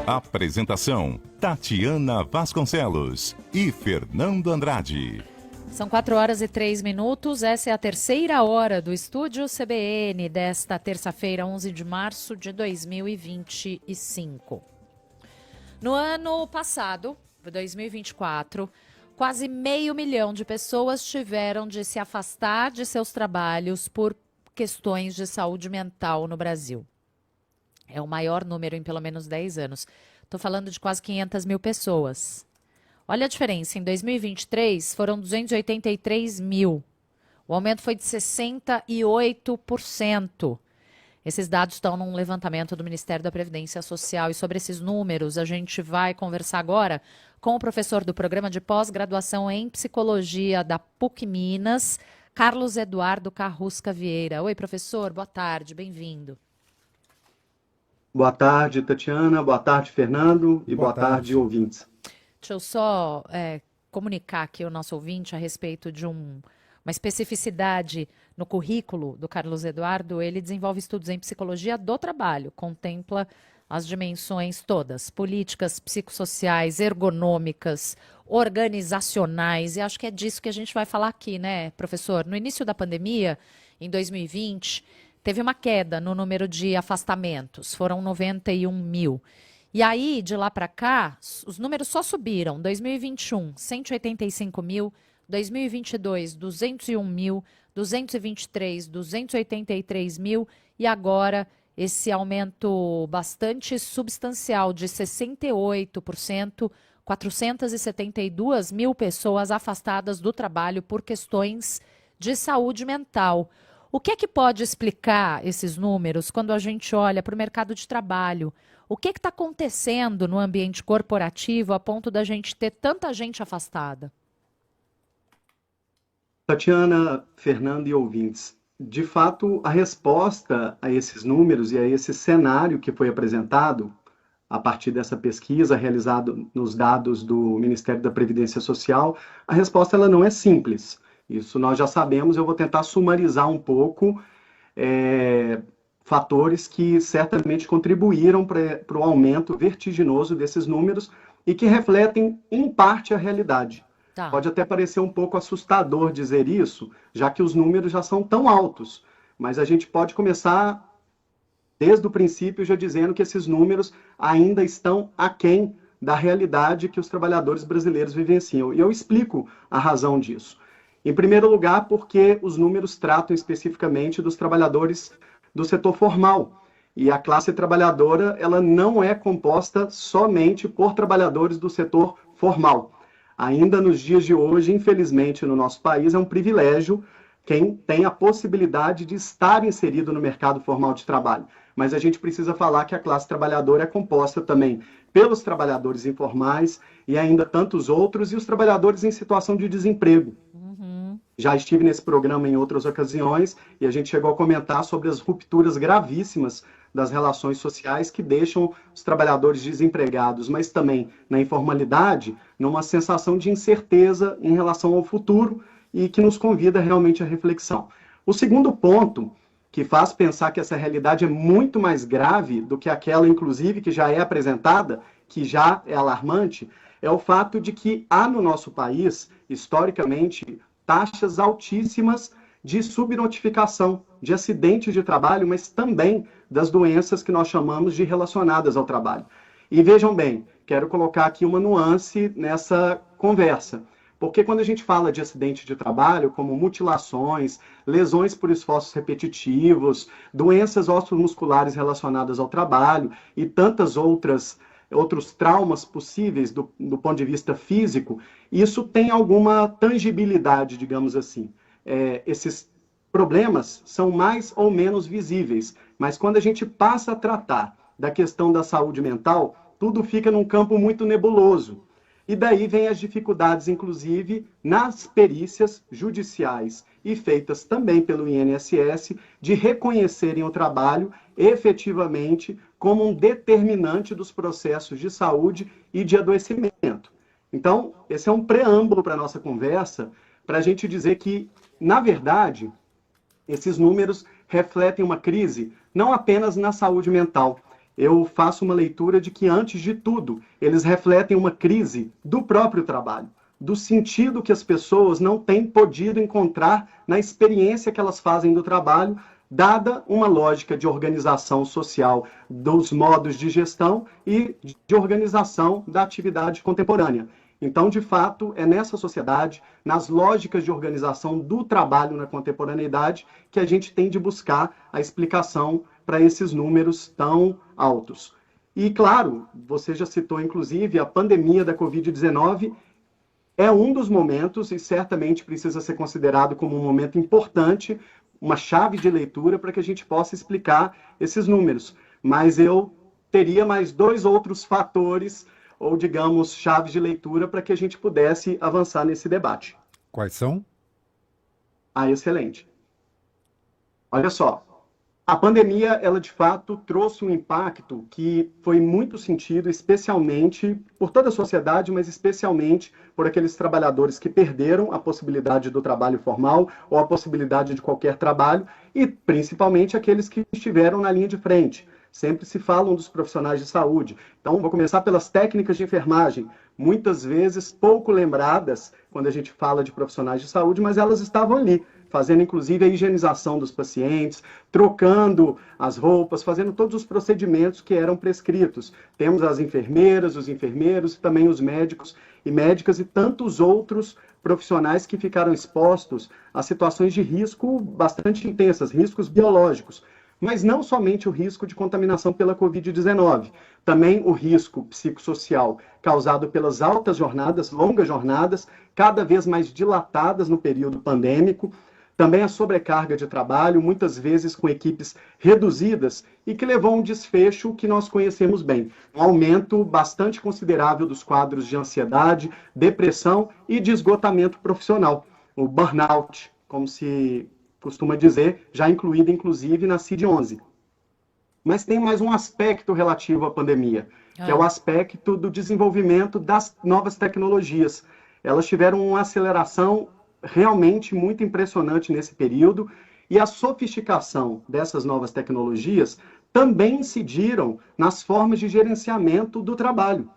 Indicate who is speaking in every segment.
Speaker 1: Apresentação: Tatiana Vasconcelos e Fernando Andrade.
Speaker 2: São 4h03. Essa é a terceira hora do Estúdio CBN desta terça-feira, 11 de março de 2025. No ano passado, 2024, quase 500 mil de pessoas tiveram de se afastar de seus trabalhos por questões de saúde mental no Brasil. É o maior número em pelo menos 10 anos. Estou falando de quase 500 mil pessoas. Olha a diferença, em 2023 foram 283 mil. O aumento foi de 68%. Esses dados estão num levantamento do Ministério da Previdência Social. E sobre esses números, a gente vai conversar agora com o professor do Programa de Pós-Graduação em Psicologia da PUC Minas, Carlos Eduardo Carrusca Vieira. Oi, professor, boa tarde, bem-vindo.
Speaker 3: Boa tarde, Tatiana. Boa tarde, Fernando. E boa tarde, ouvintes.
Speaker 2: Deixa eu só comunicar aqui ao nosso ouvinte a respeito de uma especificidade no currículo do Carlos Eduardo. Ele desenvolve estudos em psicologia do trabalho, contempla as dimensões todas, políticas, psicossociais, ergonômicas, organizacionais, e acho que é disso que a gente vai falar aqui, né, professor? No início da pandemia, em 2020, teve uma queda no número de afastamentos, foram 91 mil. E aí, de lá para cá, os números só subiram. 2021, 185 mil. 2022, 201 mil. 223, 283 mil. E agora, esse aumento bastante substancial de 68%, 472 mil pessoas afastadas do trabalho por questões de saúde mental. O que é que pode explicar esses números quando a gente olha para o mercado de trabalho? O que está acontecendo no ambiente corporativo a ponto da gente ter tanta gente afastada?
Speaker 3: Tatiana, Fernando e ouvintes, de fato, a resposta a esses números e a esse cenário que foi apresentado a partir dessa pesquisa realizada nos dados do Ministério da Previdência Social, a resposta ela não é simples. Isso nós já sabemos, eu vou tentar sumarizar um pouco fatores que certamente contribuíram para o aumento vertiginoso desses números e que refletem, em parte, a realidade. Tá. Pode até parecer um pouco assustador dizer isso, já que os números já são tão altos, mas a gente pode começar desde o princípio já dizendo que esses números ainda estão aquém da realidade que os trabalhadores brasileiros vivenciam. E eu explico a razão disso. Em primeiro lugar, porque os números tratam especificamente dos trabalhadores do setor formal. E a classe trabalhadora, ela não é composta somente por trabalhadores do setor formal. Ainda nos dias de hoje, infelizmente, no nosso país, é um privilégio quem tem a possibilidade de estar inserido no mercado formal de trabalho. Mas a gente precisa falar que a classe trabalhadora é composta também pelos trabalhadores informais e ainda tantos outros, e os trabalhadores em situação de desemprego. Já estive nesse programa em outras ocasiões e a gente chegou a comentar sobre as rupturas gravíssimas das relações sociais que deixam os trabalhadores desempregados, mas também na informalidade, numa sensação de incerteza em relação ao futuro e que nos convida realmente à reflexão. O segundo ponto que faz pensar que essa realidade é muito mais grave do que aquela, inclusive, que já é apresentada, que já é alarmante, é o fato de que há no nosso país, historicamente, taxas altíssimas de subnotificação, de acidentes de trabalho, mas também das doenças que nós chamamos de relacionadas ao trabalho. E vejam bem, quero colocar aqui uma nuance nessa conversa, porque quando a gente fala de acidente de trabalho, como mutilações, lesões por esforços repetitivos, doenças ossomusculares relacionadas ao trabalho e tantas outros traumas possíveis do ponto de vista físico, isso tem alguma tangibilidade, digamos assim. Esses problemas são mais ou menos visíveis, mas quando a gente passa a tratar da questão da saúde mental, tudo fica num campo muito nebuloso. E daí vem as dificuldades, inclusive, nas perícias judiciais e feitas também pelo INSS, de reconhecerem o trabalho efetivamente como um determinante dos processos de saúde e de adoecimento. Então, esse é um preâmbulo para a nossa conversa, para a gente dizer que, na verdade, esses números refletem uma crise não apenas na saúde mental, eu faço uma leitura de que, antes de tudo, eles refletem uma crise do próprio trabalho, do sentido que as pessoas não têm podido encontrar na experiência que elas fazem do trabalho, dada uma lógica de organização social dos modos de gestão e de organização da atividade contemporânea. Então, de fato, é nessa sociedade, nas lógicas de organização do trabalho na contemporaneidade, que a gente tem de buscar a explicação para esses números tão altos. E, claro, você já citou, inclusive, a pandemia da Covid-19 é um dos momentos, e certamente precisa ser considerado como um momento importante, uma chave de leitura para que a gente possa explicar esses números. Mas eu teria mais 2 outros fatores, ou, digamos, chaves de leitura para que a gente pudesse avançar nesse debate.
Speaker 4: Quais são?
Speaker 3: Excelente. Olha só, a pandemia, ela de fato trouxe um impacto que foi muito sentido, especialmente por toda a sociedade, mas especialmente por aqueles trabalhadores que perderam a possibilidade do trabalho formal ou a possibilidade de qualquer trabalho, e principalmente aqueles que estiveram na linha de frente. Sempre se falam dos profissionais de saúde. Então, vou começar pelas técnicas de enfermagem, muitas vezes pouco lembradas quando a gente fala de profissionais de saúde, mas elas estavam ali, fazendo inclusive a higienização dos pacientes, trocando as roupas, fazendo todos os procedimentos que eram prescritos. Temos as enfermeiras, os enfermeiros, também os médicos e médicas e tantos outros profissionais que ficaram expostos a situações de risco bastante intensas, riscos biológicos. Mas não somente o risco de contaminação pela Covid-19, também o risco psicossocial causado pelas altas jornadas, longas jornadas, cada vez mais dilatadas no período pandêmico, também a sobrecarga de trabalho, muitas vezes com equipes reduzidas, e que levou a um desfecho que nós conhecemos bem, um aumento bastante considerável dos quadros de ansiedade, depressão e de esgotamento profissional, o burnout, como se costuma dizer, já incluído inclusive na CID-11. Mas tem mais um aspecto relativo à pandemia, que é o aspecto do desenvolvimento das novas tecnologias. Elas tiveram uma aceleração realmente muito impressionante nesse período, e a sofisticação dessas novas tecnologias também incidiram nas formas de gerenciamento do trabalho.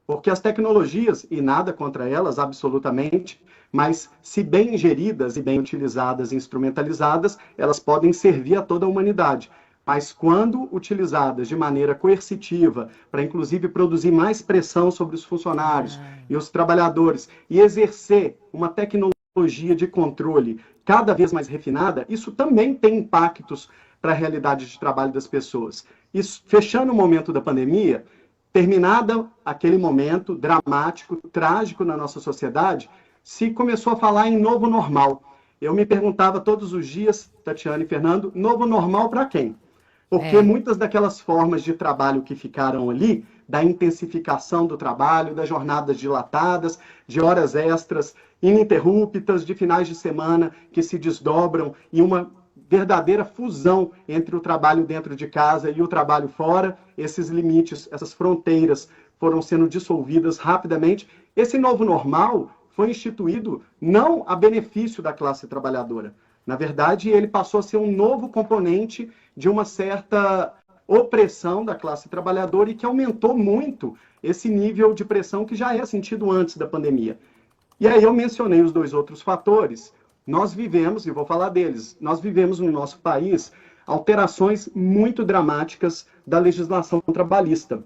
Speaker 3: Porque as tecnologias, e nada contra elas, absolutamente, mas se bem geridas e bem utilizadas e instrumentalizadas, elas podem servir a toda a humanidade. Mas quando utilizadas de maneira coercitiva, para inclusive produzir mais pressão sobre os funcionários e os trabalhadores, e exercer uma tecnologia de controle cada vez mais refinada, isso também tem impactos para a realidade de trabalho das pessoas. Isso, fechando o momento da pandemia, terminado aquele momento dramático, trágico na nossa sociedade, se começou a falar em novo normal. Eu me perguntava todos os dias, Tatiana e Fernando, novo normal para quem? Porque muitas daquelas formas de trabalho que ficaram ali, da intensificação do trabalho, das jornadas dilatadas, de horas extras ininterruptas, de finais de semana que se desdobram em uma verdadeira fusão entre o trabalho dentro de casa e o trabalho fora, esses limites, essas fronteiras foram sendo dissolvidas rapidamente. Esse novo normal foi instituído não a benefício da classe trabalhadora. Na verdade, ele passou a ser um novo componente de uma certa opressão da classe trabalhadora e que aumentou muito esse nível de pressão que já é sentido antes da pandemia. E aí eu mencionei os 2 outros fatores. Nós vivemos, e vou falar deles, nós vivemos no nosso país alterações muito dramáticas da legislação trabalhista.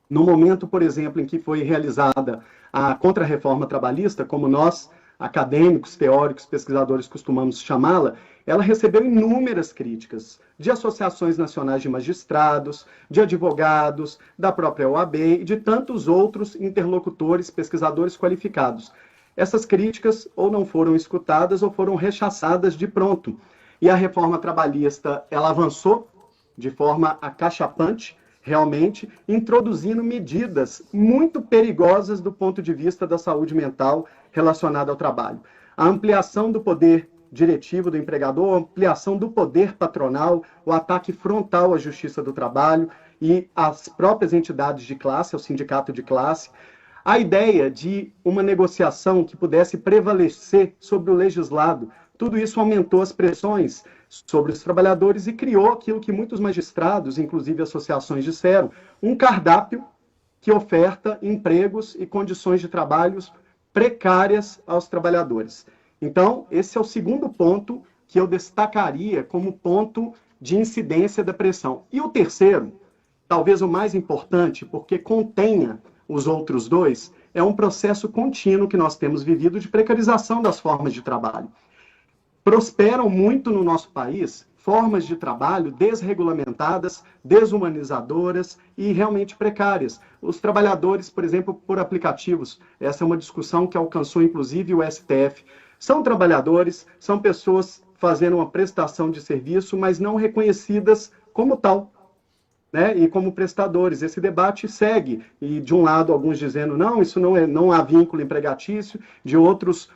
Speaker 3: No momento, por exemplo, em que foi realizada a contra-reforma trabalhista, como nós, acadêmicos, teóricos, pesquisadores, costumamos chamá-la, ela recebeu inúmeras críticas de associações nacionais de magistrados, de advogados, da própria OAB e de tantos outros interlocutores, pesquisadores qualificados. Essas críticas ou não foram escutadas ou foram rechaçadas de pronto. E a reforma trabalhista, ela avançou de forma acachapante, realmente, introduzindo medidas muito perigosas do ponto de vista da saúde mental relacionada ao trabalho. A ampliação do poder diretivo do empregador, a ampliação do poder patronal, o ataque frontal à justiça do trabalho e às próprias entidades de classe, ao sindicato de classe, a ideia de uma negociação que pudesse prevalecer sobre o legislado, tudo isso aumentou as pressões sobre os trabalhadores e criou aquilo que muitos magistrados, inclusive associações, disseram, um cardápio que oferta empregos e condições de trabalho precárias aos trabalhadores. Então, esse é o segundo ponto que eu destacaria como ponto de incidência da pressão. E o terceiro, talvez o mais importante, porque contenha os outros dois, é um processo contínuo que nós temos vivido de precarização das formas de trabalho. Prosperam muito no nosso país formas de trabalho desregulamentadas, desumanizadoras e realmente precárias. Os trabalhadores, por exemplo, por aplicativos, essa é uma discussão que alcançou inclusive o STF. São trabalhadores, são pessoas fazendo uma prestação de serviço, mas não reconhecidas como tal, né? E como prestadores. Esse debate segue, e de um lado alguns dizendo não, isso não há vínculo empregatício, de outros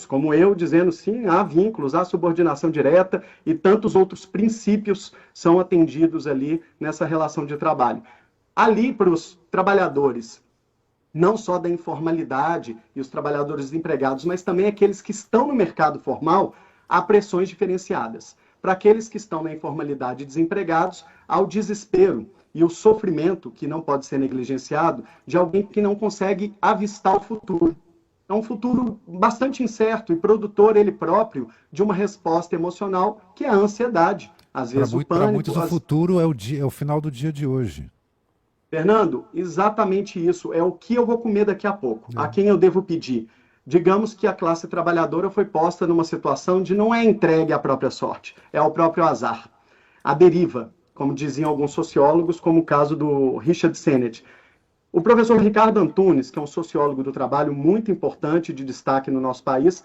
Speaker 3: como eu, dizendo sim, há vínculos, há subordinação direta, e tantos outros princípios são atendidos ali nessa relação de trabalho. Ali, para os trabalhadores, não só da informalidade e os trabalhadores desempregados, mas também aqueles que estão no mercado formal, há pressões diferenciadas. Para aqueles que estão na informalidade e desempregados, há o desespero e o sofrimento, que não pode ser negligenciado, de alguém que não consegue avistar o futuro. É um futuro bastante incerto e produtor, ele próprio, de uma resposta emocional, que é a ansiedade. Às vezes o pânico...
Speaker 4: Para muitos, o futuro é o final do dia de hoje.
Speaker 3: Fernando, exatamente isso. É o que eu vou comer daqui a pouco. A quem eu devo pedir? Digamos que a classe trabalhadora foi posta numa situação de não é entregue à própria sorte, é ao próprio azar. A deriva, como diziam alguns sociólogos, como o caso do Richard Sennett. O professor Ricardo Antunes, que é um sociólogo do trabalho muito importante, de destaque no nosso país,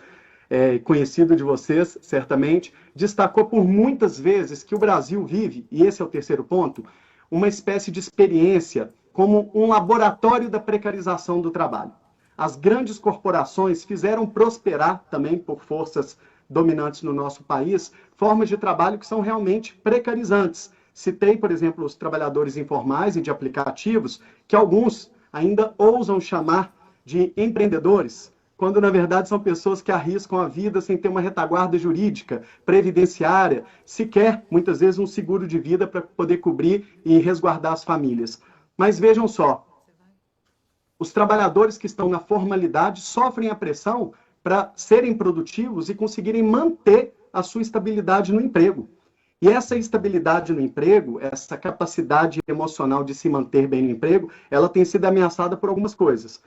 Speaker 3: conhecido de vocês, certamente, destacou por muitas vezes que o Brasil vive, e esse é o terceiro ponto, uma espécie de experiência como um laboratório da precarização do trabalho. As grandes corporações fizeram prosperar, também por forças dominantes no nosso país, formas de trabalho que são realmente precarizantes. Citei, por exemplo, os trabalhadores informais e de aplicativos, que alguns ainda ousam chamar de empreendedores, quando na verdade são pessoas que arriscam a vida sem ter uma retaguarda jurídica, previdenciária, sequer, muitas vezes, um seguro de vida para poder cobrir e resguardar as famílias. Mas vejam só, os trabalhadores que estão na formalidade sofrem a pressão para serem produtivos e conseguirem manter a sua estabilidade no emprego. E essa estabilidade no emprego, essa capacidade emocional de se manter bem no emprego, ela tem sido ameaçada por algumas coisas.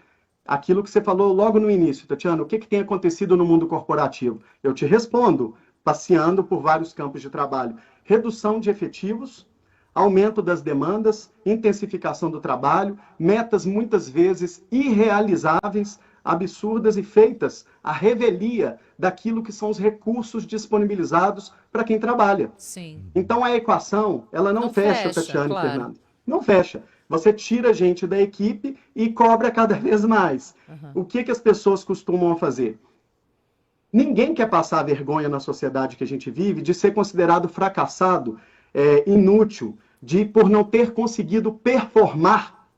Speaker 3: Aquilo que você falou logo no início, Tatiana, o que tem acontecido no mundo corporativo? Eu te respondo, passeando por vários campos de trabalho. Redução de efetivos, aumento das demandas, intensificação do trabalho, metas muitas vezes irrealizáveis, absurdas e feitas à revelia daquilo que são os recursos disponibilizados para quem trabalha.
Speaker 2: Sim.
Speaker 3: Então a equação, ela não fecha, Tatiana e Fernando. Não fecha. Você tira gente da equipe e cobra cada vez mais. O que as pessoas costumam fazer? Ninguém quer passar vergonha na sociedade que a gente vive de ser considerado fracassado, inútil, por não ter conseguido performar,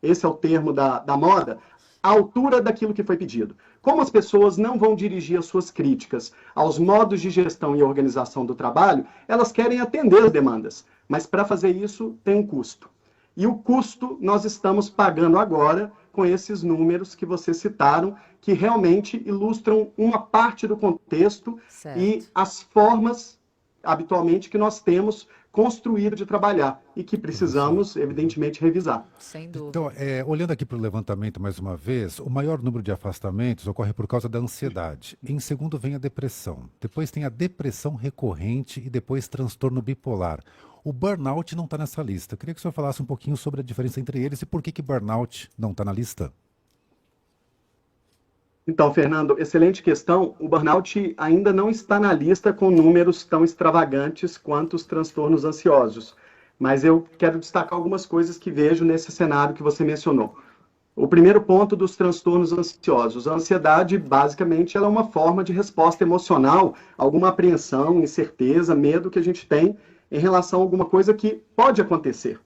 Speaker 3: esse é o termo da moda, à altura daquilo que foi pedido. Como as pessoas não vão dirigir as suas críticas aos modos de gestão e organização do trabalho, elas querem atender as demandas, mas para fazer isso tem um custo. E o custo nós estamos pagando agora com esses números que vocês citaram, que realmente ilustram uma parte do contexto e as formas, habitualmente, que nós temos construído de trabalhar e que precisamos, evidentemente, revisar.
Speaker 2: Sem dúvida.
Speaker 4: Então, olhando aqui para o levantamento mais uma vez, o maior número de afastamentos ocorre por causa da ansiedade. Em segundo vem a depressão. Depois tem a depressão recorrente e depois transtorno bipolar. O burnout não está nessa lista. Eu queria que o senhor falasse um pouquinho sobre a diferença entre eles e por que burnout não está na lista.
Speaker 3: Então, Fernando, excelente questão. O burnout ainda não está na lista com números tão extravagantes quanto os transtornos ansiosos. Mas eu quero destacar algumas coisas que vejo nesse cenário que você mencionou. O primeiro ponto dos transtornos ansiosos. A ansiedade, basicamente, ela é uma forma de resposta emocional, alguma apreensão, incerteza, medo que a gente tem em relação a alguma coisa que pode acontecer.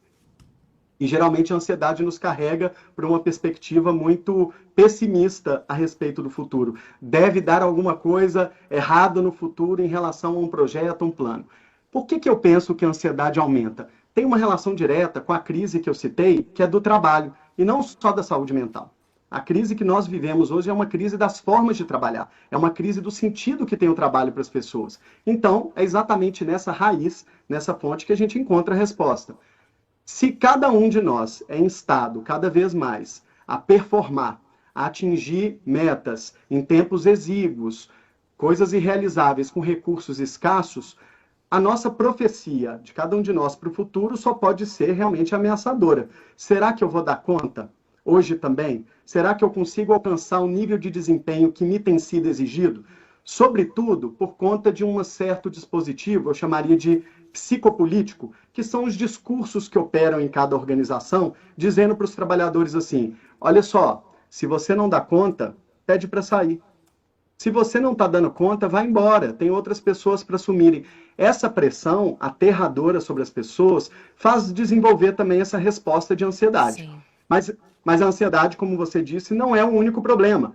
Speaker 3: E geralmente a ansiedade nos carrega para uma perspectiva muito pessimista a respeito do futuro. Deve dar alguma coisa errada no futuro em relação a um projeto, um plano. Por que eu penso que a ansiedade aumenta? Tem uma relação direta com a crise que eu citei, que é do trabalho, e não só da saúde mental. A crise que nós vivemos hoje é uma crise das formas de trabalhar, é uma crise do sentido que tem o trabalho para as pessoas. Então, é exatamente nessa raiz, nessa fonte, que a gente encontra a resposta. Se cada um de nós é instado cada vez mais a performar, a atingir metas em tempos exíguos, coisas irrealizáveis com recursos escassos, a nossa profecia de cada um de nós para o futuro só pode ser realmente ameaçadora. Será que eu vou dar conta hoje também? Será que eu consigo alcançar o nível de desempenho que me tem sido exigido? Sobretudo por conta de um certo dispositivo, eu chamaria de psicopolítico, que são os discursos que operam em cada organização, dizendo para os trabalhadores assim: olha só, se você não dá conta, pede para sair. Se você não está dando conta, vai embora, tem outras pessoas para assumirem. Essa pressão aterradora sobre as pessoas faz desenvolver também essa resposta de ansiedade. Mas a ansiedade, como você disse, não é o único problema.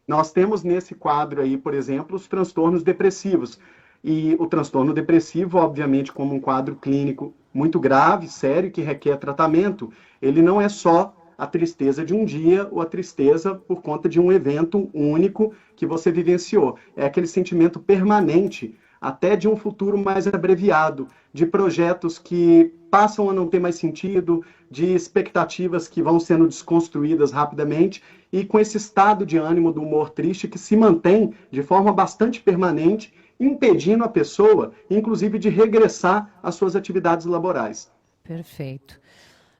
Speaker 3: Nós temos nesse quadro aí, por exemplo, os transtornos depressivos. E o transtorno depressivo, obviamente, como um quadro clínico muito grave, sério, que requer tratamento, ele não é só a tristeza de um dia ou a tristeza por conta de um evento único que você vivenciou. É aquele sentimento permanente, até de um futuro mais abreviado, de projetos que passam a não ter mais sentido, de expectativas que vão sendo desconstruídas rapidamente, e com esse estado de ânimo do humor triste que se mantém de forma bastante permanente, impedindo a pessoa, inclusive, de regressar às suas atividades laborais.
Speaker 2: Perfeito.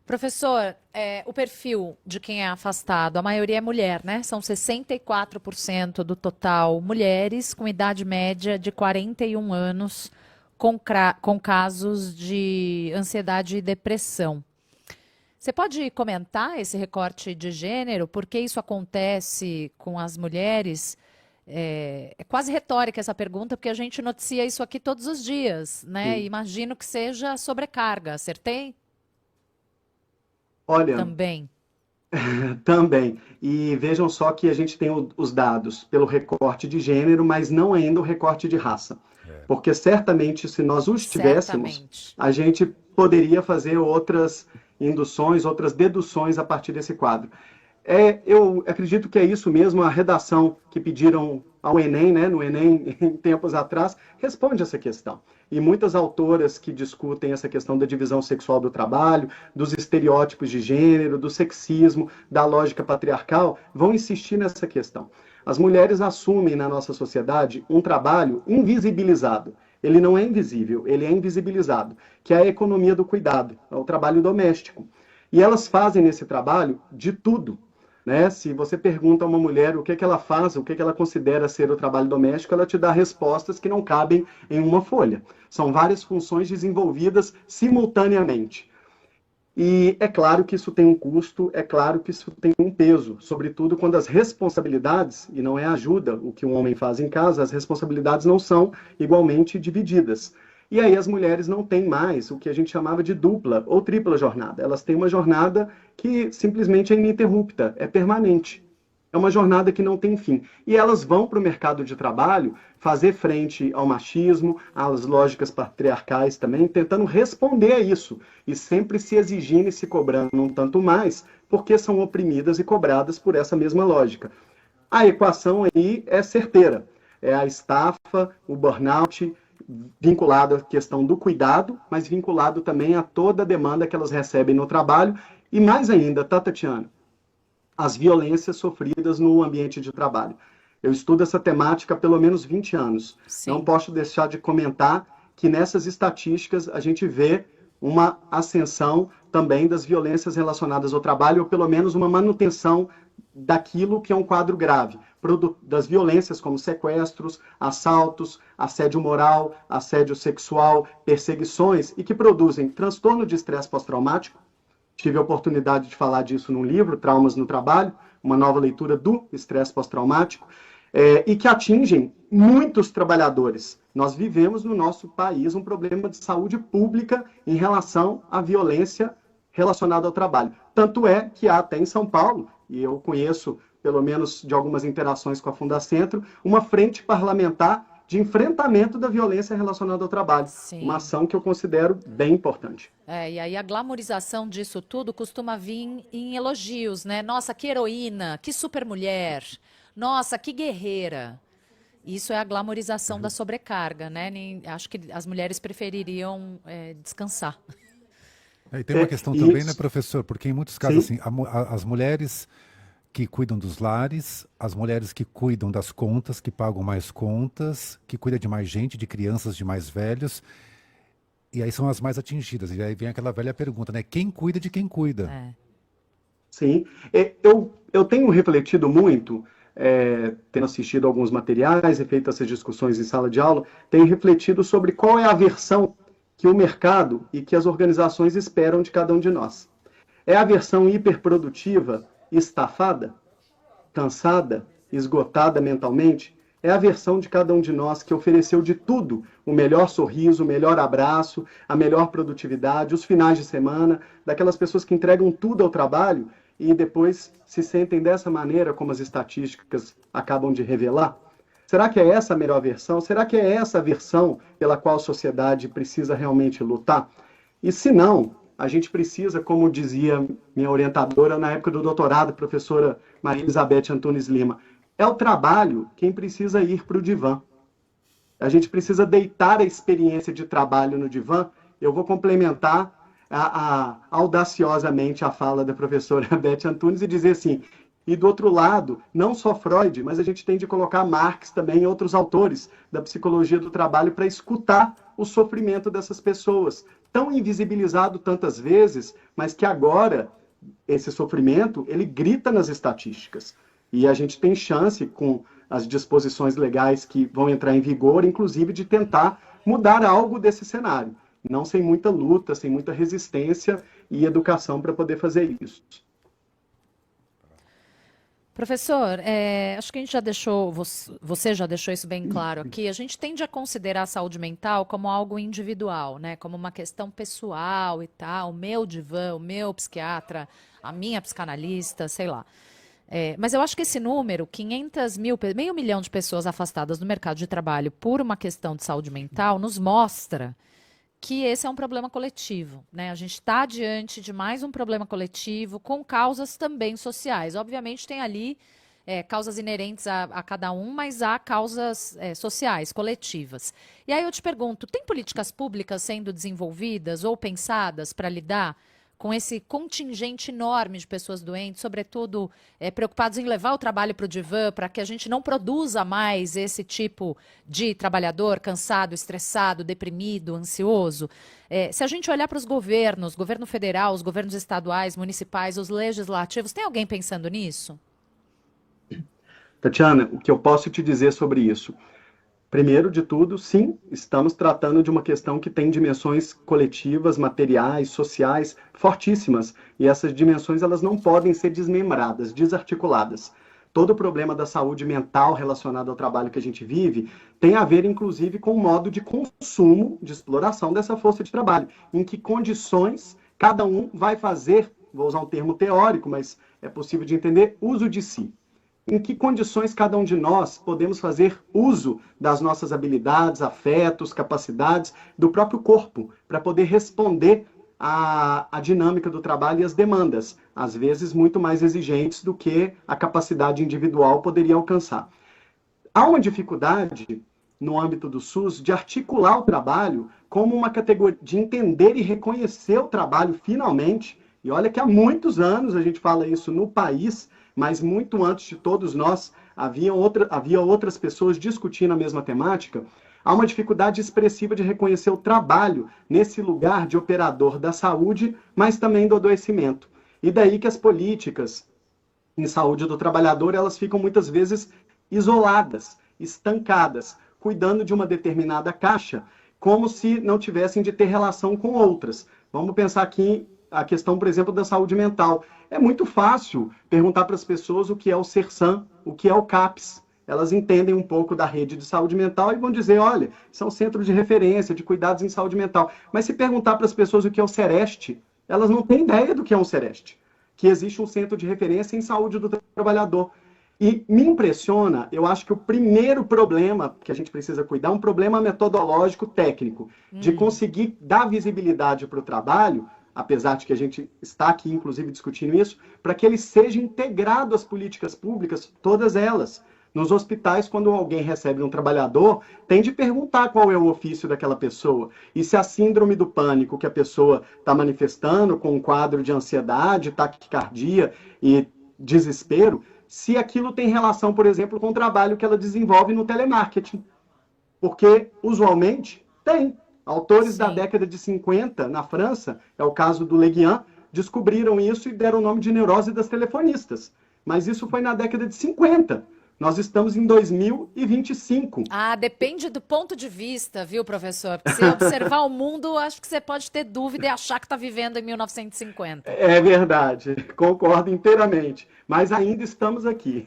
Speaker 2: Professor, o perfil de quem é afastado, a maioria é mulher, né? São 64% do total mulheres com idade média de 41 anos com casos de ansiedade e depressão. Você pode comentar esse recorte de gênero? Por que isso acontece com as mulheres? É quase retórica essa pergunta, porque a gente noticia isso aqui todos os dias, né? Imagino que seja sobrecarga, acertei?
Speaker 3: Olha,
Speaker 2: Também.
Speaker 3: também. E vejam só que a gente tem os dados pelo recorte de gênero, mas não ainda o recorte de raça. Porque certamente, se nós os tivéssemos, a gente poderia fazer outras induções, outras deduções a partir desse quadro. Eu acredito que é isso mesmo, a redação que pediram ao Enem, né, no Enem, em tempos atrás, responde essa questão. E muitas autoras que discutem essa questão da divisão sexual do trabalho, dos estereótipos de gênero, do sexismo, da lógica patriarcal, vão insistir nessa questão. As mulheres assumem na nossa sociedade um trabalho invisibilizado. Ele não é invisível, ele é invisibilizado, que é a economia do cuidado, é o trabalho doméstico. E elas fazem nesse trabalho de tudo. Né? Se você pergunta a uma mulher o que ela faz, o que ela considera ser o trabalho doméstico, ela te dá respostas que não cabem em uma folha. São várias funções desenvolvidas simultaneamente. E é claro que isso tem um custo, é claro que isso tem um peso, sobretudo quando as responsabilidades, e não é ajuda o que um homem faz em casa, as responsabilidades não são igualmente divididas. E aí as mulheres não têm mais o que a gente chamava de dupla ou tripla jornada. Elas têm uma jornada que simplesmente é ininterrupta, é permanente. É uma jornada que não tem fim. E elas vão para o mercado de trabalho fazer frente ao machismo, às lógicas patriarcais também, tentando responder a isso. E sempre se exigindo e se cobrando um tanto mais, porque são oprimidas e cobradas por essa mesma lógica. A equação aí é certeira. É a estafa, o burnout, vinculado à questão do cuidado, mas vinculado também a toda a demanda que elas recebem no trabalho. E mais ainda, tá, Tatiana? As violências sofridas no ambiente de trabalho. Eu estudo essa temática há pelo menos 20 anos. Sim. Não posso deixar de comentar que nessas estatísticas a gente vê uma ascensão também das violências relacionadas ao trabalho, ou pelo menos uma manutenção daquilo que é um quadro grave, das violências como sequestros, assaltos, assédio moral, assédio sexual, perseguições, e que produzem transtorno de estresse pós-traumático. Tive a oportunidade de falar disso num livro, Traumas no Trabalho, uma nova leitura do estresse pós-traumático, e que atingem muitos trabalhadores. Nós vivemos no nosso país um problema de saúde pública em relação à violência relacionado ao trabalho. Tanto é que há até em São Paulo, e eu conheço, pelo menos de algumas interações com a Fundacentro, uma frente parlamentar de enfrentamento da violência relacionada ao trabalho.
Speaker 2: Sim.
Speaker 3: Uma ação que eu considero bem importante.
Speaker 2: E aí a glamorização disso tudo costuma vir em elogios, né? Nossa, que heroína, que supermulher, nossa, que guerreira. Isso é a glamorização da sobrecarga, né? Acho que as mulheres prefeririam descansar.
Speaker 4: E tem uma questão também, né, professor? Porque em muitos casos, assim, as mulheres que cuidam dos lares, as mulheres que cuidam das contas, que pagam mais contas, que cuidam de mais gente, de crianças, de mais velhos, e aí são as mais atingidas. E aí vem aquela velha pergunta, né? Quem cuida de quem cuida?
Speaker 3: Sim, eu tenho refletido muito, tendo assistido alguns materiais e feito essas discussões em sala de aula, tenho refletido sobre qual é a versão que o mercado e que as organizações esperam de cada um de nós. É a versão hiperprodutiva, estafada, cansada, esgotada mentalmente? É a versão de cada um de nós que ofereceu de tudo, o melhor sorriso, o melhor abraço, a melhor produtividade, os finais de semana, daquelas pessoas que entregam tudo ao trabalho e depois se sentem dessa maneira, como as estatísticas acabam de revelar? Será que é essa a melhor versão? Será que é essa a versão pela qual a sociedade precisa realmente lutar? E se não, a gente precisa, como dizia minha orientadora na época do doutorado, professora Maria Elizabeth Antunes Lima, é o trabalho quem precisa ir para o divã. A gente precisa deitar a experiência de trabalho no divã. Eu vou complementar audaciosamente a fala da professora Beth Antunes e dizer assim, e do outro lado, não só Freud, mas a gente tem de colocar Marx também e outros autores da psicologia do trabalho para escutar o sofrimento dessas pessoas, tão invisibilizado tantas vezes, mas que agora esse sofrimento, ele grita nas estatísticas. E a gente tem chance, com as disposições legais que vão entrar em vigor, inclusive de tentar mudar algo desse cenário. Não sem muita luta, sem muita resistência e educação para poder fazer isso.
Speaker 2: Professor, acho que a gente já deixou, você já deixou isso bem claro aqui. A gente tende a considerar a saúde mental como algo individual, né? Como uma questão pessoal e tal, o meu divã, o meu psiquiatra, a minha psicanalista, sei lá. Mas eu acho que esse número, 500 mil, meio milhão de pessoas afastadas do mercado de trabalho por uma questão de saúde mental, nos mostra que esse é um problema coletivo, né? A gente está diante de mais um problema coletivo com causas também sociais. Obviamente tem ali causas inerentes a cada um, mas há causas sociais, coletivas. E aí eu te pergunto, tem políticas públicas sendo desenvolvidas ou pensadas para lidar com esse contingente enorme de pessoas doentes, sobretudo preocupados em levar o trabalho para o divã, para que a gente não produza mais esse tipo de trabalhador cansado, estressado, deprimido, ansioso? Se a gente olhar para os governos, governo federal, os governos estaduais, municipais, os legislativos, tem alguém pensando nisso?
Speaker 3: Tatiana, o que eu posso te dizer sobre isso? Primeiro de tudo, sim, estamos tratando de uma questão que tem dimensões coletivas, materiais, sociais, fortíssimas. E essas dimensões elas não podem ser desmembradas, desarticuladas. Todo o problema da saúde mental relacionado ao trabalho que a gente vive tem a ver, inclusive, com o modo de consumo, de exploração dessa força de trabalho. Em que condições cada um vai fazer, vou usar um termo teórico, mas é possível de entender, uso de si. Em que condições cada um de nós podemos fazer uso das nossas habilidades, afetos, capacidades, do próprio corpo, para poder responder à dinâmica do trabalho e às demandas, às vezes muito mais exigentes do que a capacidade individual poderia alcançar. Há uma dificuldade no âmbito do SUS de articular o trabalho como uma categoria, de entender e reconhecer o trabalho finalmente, e olha que há muitos anos a gente fala isso no país, mas muito antes de todos nós, havia outras pessoas discutindo a mesma temática. Há uma dificuldade expressiva de reconhecer o trabalho nesse lugar de operador da saúde, mas também do adoecimento. E daí que as políticas em saúde do trabalhador, elas ficam muitas vezes isoladas, estancadas, cuidando de uma determinada caixa, como se não tivessem de ter relação com outras. Vamos pensar aqui a questão, por exemplo, da saúde mental. É muito fácil perguntar para as pessoas o que é o CERSAM, o que é o CAPS. Elas entendem um pouco da rede de saúde mental e vão dizer, olha, são centros de referência, de cuidados em saúde mental. Mas se perguntar para as pessoas o que é o CEREST, Elas não têm ideia do que é um Sereste, que existe um centro de referência em saúde do trabalhador. E me impressiona, eu acho que o primeiro problema que a gente precisa cuidar é um problema metodológico técnico, de conseguir dar visibilidade para o trabalho, apesar de que a gente está aqui, inclusive, discutindo isso, para que ele seja integrado às políticas públicas, todas elas. Nos hospitais, quando alguém recebe um trabalhador, tem de perguntar qual é o ofício daquela pessoa. E se a síndrome do pânico que a pessoa está manifestando, com um quadro de ansiedade, taquicardia e desespero, se aquilo tem relação, por exemplo, com o trabalho que ela desenvolve no telemarketing. Porque, usualmente, tem. Autores da década de 50, na França, é o caso do Le Guin, descobriram isso e deram o nome de neurose das telefonistas. Mas isso foi na década de 50. Nós estamos em 2025.
Speaker 2: Ah, depende do ponto de vista, viu, professor? Porque se observar o mundo, acho que você pode ter dúvida e achar que está vivendo em 1950.
Speaker 3: É verdade, concordo inteiramente. Mas ainda estamos aqui.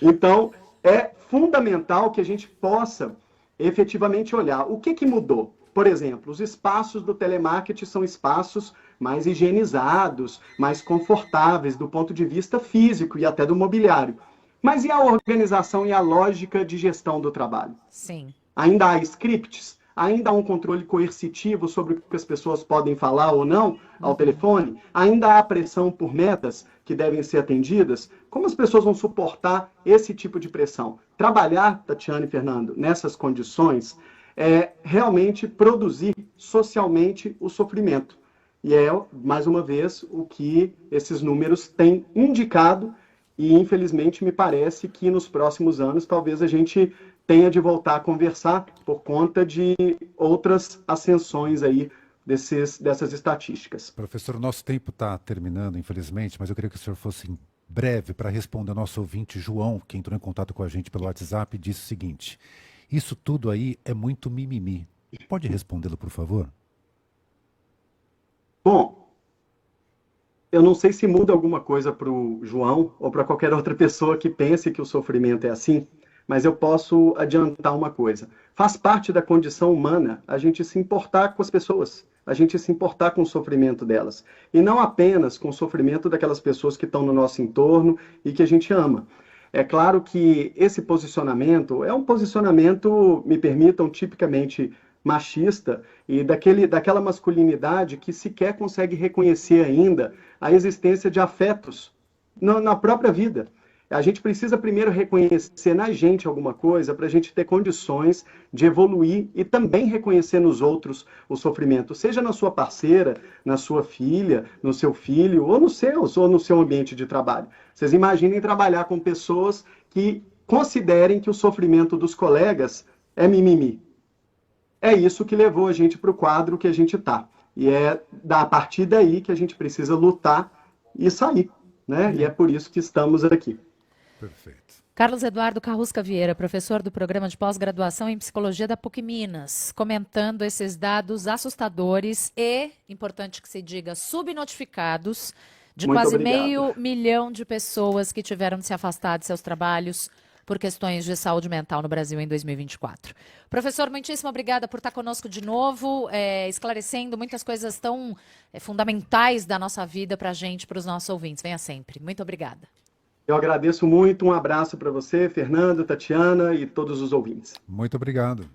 Speaker 3: Então, é fundamental que a gente possa efetivamente olhar o que mudou. Por exemplo, os espaços do telemarketing são espaços mais higienizados, mais confortáveis do ponto de vista físico e até do mobiliário. Mas e a organização e a lógica de gestão do trabalho?
Speaker 2: Sim.
Speaker 3: Ainda há scripts? Ainda há um controle coercitivo sobre o que as pessoas podem falar ou não ao telefone? Ainda há pressão por metas que devem ser atendidas? Como as pessoas vão suportar esse tipo de pressão? Trabalhar, Tatiana e Fernando, nessas condições é realmente produzir socialmente o sofrimento. E é, mais uma vez, o que esses números têm indicado. E, infelizmente, me parece que nos próximos anos talvez a gente tenha de voltar a conversar por conta de outras ascensões aí dessas estatísticas.
Speaker 4: Professor, o nosso tempo está terminando, infelizmente, mas eu queria que o senhor fosse breve para responder ao nosso ouvinte João, que entrou em contato com a gente pelo WhatsApp e disse o seguinte: isso tudo aí é muito mimimi. Pode respondê-lo, por favor?
Speaker 3: Bom, eu não sei se muda alguma coisa para o João ou para qualquer outra pessoa que pense que o sofrimento é assim, mas eu posso adiantar uma coisa. Faz parte da condição humana a gente se importar com as pessoas, a gente se importar com o sofrimento delas. E não apenas com o sofrimento daquelas pessoas que estão no nosso entorno e que a gente ama. É claro que esse posicionamento é um posicionamento, me permitam, tipicamente machista e daquela masculinidade que sequer consegue reconhecer ainda a existência de afetos na própria vida. A gente precisa primeiro reconhecer na gente alguma coisa para a gente ter condições de evoluir e também reconhecer nos outros o sofrimento, seja na sua parceira, na sua filha, no seu filho, ou no seu ambiente de trabalho. Vocês imaginem trabalhar com pessoas que considerem que o sofrimento dos colegas é mimimi. É isso que levou a gente para o quadro que a gente está. E é a partir daí que a gente precisa lutar e sair, né? E é por isso que estamos aqui.
Speaker 4: Perfeito.
Speaker 2: Carlos Eduardo Carrusca Vieira, professor do programa de pós-graduação em psicologia da PUC Minas, comentando esses dados assustadores e, importante que se diga, subnotificados, de
Speaker 3: Muito
Speaker 2: quase
Speaker 3: obrigado.
Speaker 2: meio milhão de pessoas que tiveram de se afastar de seus trabalhos por questões de saúde mental no Brasil em 2024. Professor, muitíssimo obrigada por estar conosco de novo, esclarecendo muitas coisas tão fundamentais da nossa vida para a gente, para os nossos ouvintes. Venha sempre. Muito obrigada.
Speaker 3: Eu agradeço muito, um abraço para você, Fernando, Tatiana e todos os ouvintes.
Speaker 4: Muito obrigado.